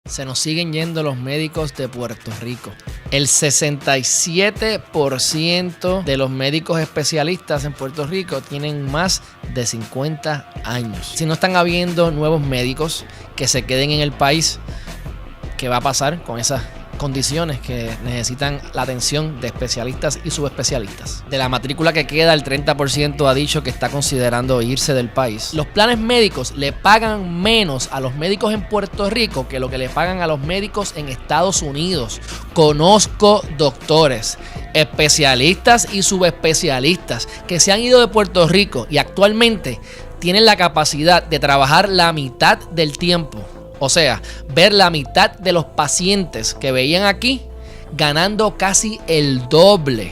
Se nos siguen yendo los médicos de Puerto Rico. El 67% de los médicos especialistas en Puerto Rico tienen más de 50 años. Si no están habiendo nuevos médicos que se queden en el país, ¿qué va a pasar con esas condiciones que necesitan la atención de especialistas y subespecialistas? De la matrícula que queda, el 30% ha dicho que está considerando irse del país. Los planes médicos le pagan menos a los médicos en Puerto Rico que lo que le pagan a los médicos en Estados Unidos. Conozco doctores, especialistas y subespecialistas que se han ido de Puerto Rico y actualmente tienen la capacidad de trabajar la mitad del tiempo. O sea, ver la mitad de los pacientes que veían aquí ganando casi el doble.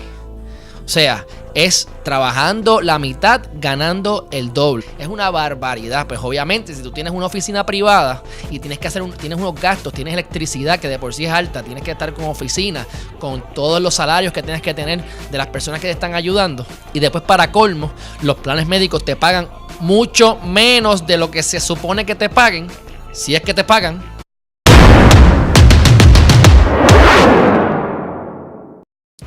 O sea, es trabajando la mitad, ganando el doble. Es una barbaridad. Pues obviamente, si tú tienes una oficina privada y tienes que tienes unos gastos, tienes electricidad que de por sí es alta, tienes que estar con oficina, con todos los salarios que tienes que tener de las personas que te están ayudando. Y después, para colmo, los planes médicos te pagan mucho menos de lo que se supone que te paguen. Si es que te pagan.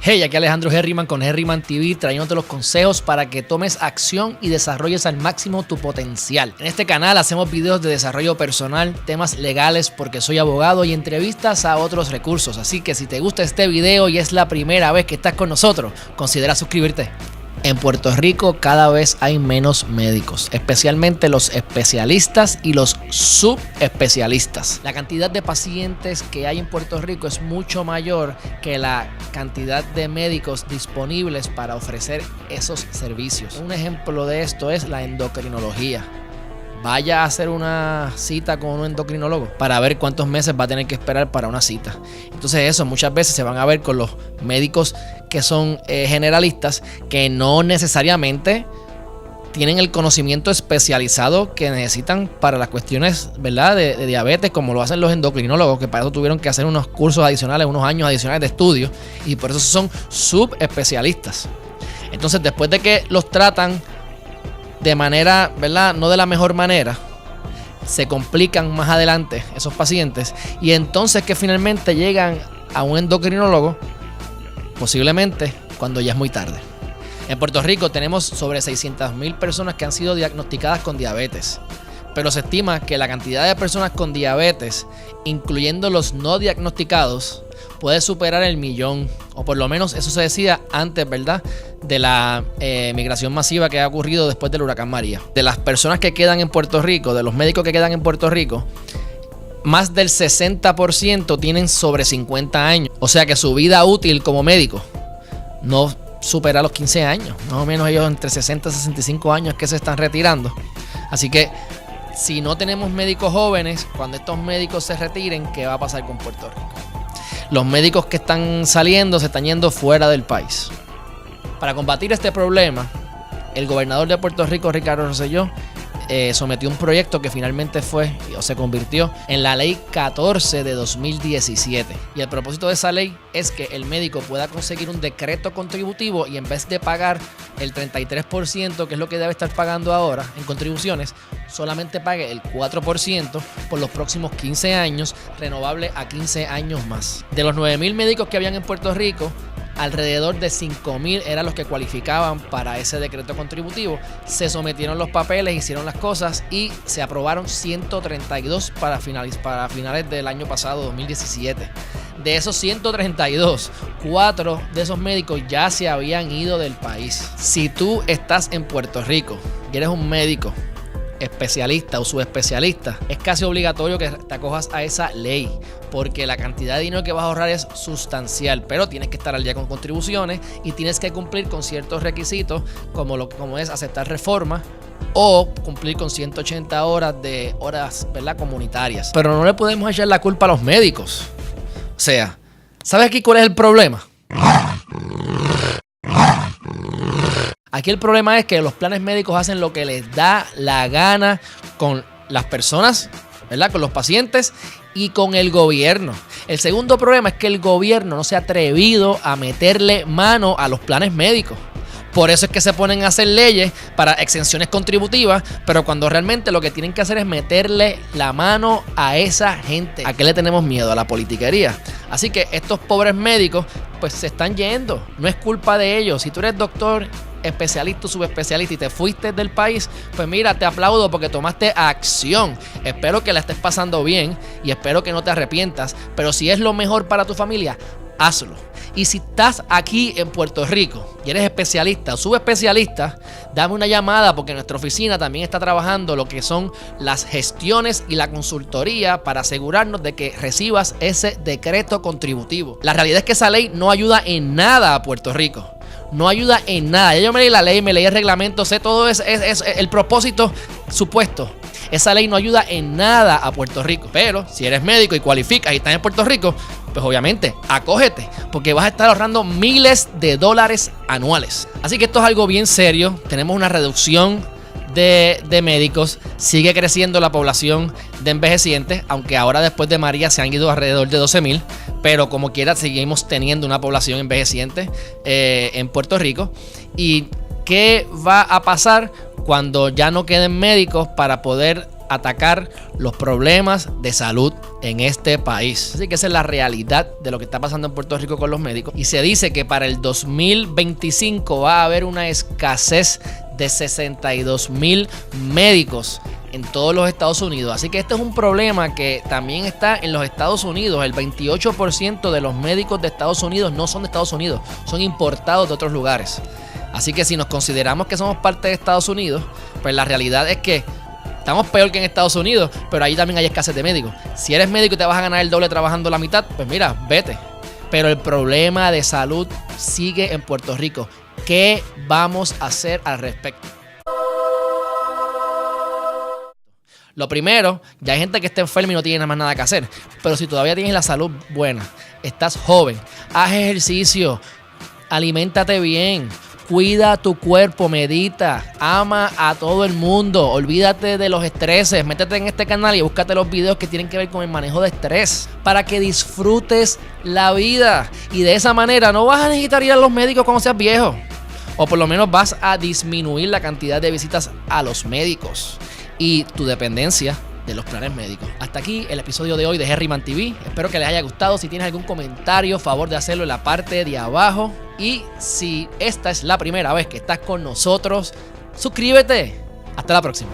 Hey, aquí Alejandro Herriman con Herriman TV, trayéndote los consejos para que tomes acción y desarrolles al máximo tu potencial. En este canal hacemos videos de desarrollo personal, temas legales porque soy abogado y entrevistas a otros recursos. Así que si te gusta este video y es la primera vez que estás con nosotros, considera suscribirte. En Puerto Rico cada vez hay menos médicos, especialmente los especialistas y los subespecialistas. La cantidad de pacientes que hay en Puerto Rico es mucho mayor que la cantidad de médicos disponibles para ofrecer esos servicios. Un ejemplo de esto es la endocrinología. Vaya a hacer una cita con un endocrinólogo para ver cuántos meses va a tener que esperar para una cita. Entonces eso muchas veces se van a ver con los médicos que son generalistas, que no necesariamente tienen el conocimiento especializado que necesitan para las cuestiones, ¿verdad?, de diabetes, como lo hacen los endocrinólogos, que para eso tuvieron que hacer unos cursos adicionales, unos años adicionales de estudio, y por eso son subespecialistas. Entonces, después de que los tratan de manera, ¿verdad?, no de la mejor manera, se complican más adelante esos pacientes, y entonces que finalmente llegan a un endocrinólogo, posiblemente cuando ya es muy tarde. En Puerto Rico tenemos sobre 600,000 personas que han sido diagnosticadas con diabetes, pero se estima que la cantidad de personas con diabetes, incluyendo los no diagnosticados, puede superar el 1,000,000, o por lo menos eso se decía antes, ¿verdad?, de la migración masiva que ha ocurrido después del huracán María. De las personas que quedan en Puerto Rico, de los médicos que quedan en Puerto Rico, más del 60% tienen sobre 50 años. O sea que su vida útil como médico no supera los 15 años. Más o menos ellos entre 60 y 65 años que se están retirando. Así que si no tenemos médicos jóvenes, cuando estos médicos se retiren, ¿qué va a pasar con Puerto Rico? Los médicos que están saliendo se están yendo fuera del país. Para combatir este problema, el gobernador de Puerto Rico, Ricardo Rosselló, sometió un proyecto que finalmente se convirtió en la ley 14 de 2017. Y el propósito de esa ley es que el médico pueda conseguir un decreto contributivo y en vez de pagar el 33%, que es lo que debe estar pagando ahora en contribuciones, solamente pague el 4% por los próximos 15 años, renovable a 15 años más. De los 9,000 médicos que habían en Puerto Rico, alrededor de 5,000 eran los que cualificaban para ese decreto contributivo. Se sometieron los papeles, hicieron las cosas y se aprobaron 132 para finales del año pasado, 2017. De esos 132, 4 de esos médicos ya se habían ido del país. Si tú estás en Puerto Rico y eres un médico especialista o subespecialista, es casi obligatorio que te acojas a esa ley, porque la cantidad de dinero que vas a ahorrar es sustancial, pero tienes que estar al día con contribuciones y tienes que cumplir con ciertos requisitos como es aceptar reforma o cumplir con 180 horas, ¿verdad?, comunitarias. Pero no le podemos echar la culpa a los médicos. O sea, ¿sabes aquí cuál es el problema? Aquí el problema es que los planes médicos hacen lo que les da la gana con las personas, ¿verdad?, con los pacientes y con el gobierno. El segundo problema es que el gobierno no se ha atrevido a meterle mano a los planes médicos. Por eso es que se ponen a hacer leyes para exenciones contributivas, pero cuando realmente lo que tienen que hacer es meterle la mano a esa gente. ¿A qué le tenemos miedo? A la politiquería. Así que estos pobres médicos pues se están yendo. No es culpa de ellos. Si tú eres doctor, especialista o subespecialista y te fuiste del país, pues mira, te aplaudo porque tomaste acción. Espero que la estés pasando bien y espero que no te arrepientas, pero si es lo mejor para tu familia, hazlo. Y si estás aquí en Puerto Rico y eres especialista o subespecialista, dame una llamada porque nuestra oficina también está trabajando lo que son las gestiones y la consultoría para asegurarnos de que recibas ese decreto contributivo. La realidad es que esa ley no ayuda en nada a Puerto Rico. No ayuda en nada. Yo me leí la ley, me leí el reglamento, sé todo es el propósito supuesto. Esa ley no ayuda en nada a Puerto Rico. Pero si eres médico y cualificas y estás en Puerto Rico, pues obviamente acógete, porque vas a estar ahorrando miles de dólares anuales. Así que esto es algo bien serio. Tenemos una reducción de médicos, sigue creciendo la población de envejecientes, aunque ahora después de María se han ido alrededor de 12,000, pero como quiera seguimos teniendo una población envejeciente en Puerto Rico. ¿Y qué va a pasar cuando ya no queden médicos para poder atacar los problemas de salud en este país? Así que esa es la realidad de lo que está pasando en Puerto Rico con los médicos. Y se dice que para el 2025 va a haber una escasez de 62,000 médicos en todos los Estados Unidos. Así que este es un problema que también está en los Estados Unidos. El 28% de los médicos de Estados Unidos no son de Estados Unidos, son importados de otros lugares. Así que si nos consideramos que somos parte de Estados Unidos, pues la realidad es que estamos peor que en Estados Unidos, pero ahí también hay escasez de médicos. Si eres médico y te vas a ganar el doble trabajando la mitad, pues mira, vete. Pero el problema de salud sigue en Puerto Rico. ¿Qué vamos a hacer al respecto? Lo primero, ya hay gente que está enferma y no tiene más nada que hacer. Pero si todavía tienes la salud buena, estás joven, haz ejercicio, aliméntate bien, cuida tu cuerpo, medita, ama a todo el mundo, olvídate de los estreses, métete en este canal y búscate los videos que tienen que ver con el manejo de estrés para que disfrutes la vida. Y de esa manera no vas a necesitar ir a los médicos cuando seas viejo, o por lo menos vas a disminuir la cantidad de visitas a los médicos y tu dependencia de los planes médicos. Hasta aquí el episodio de hoy de Herriman TV. Espero que les haya gustado. Si tienes algún comentario, favor de hacerlo en la parte de abajo. Y si esta es la primera vez que estás con nosotros, suscríbete. Hasta la próxima.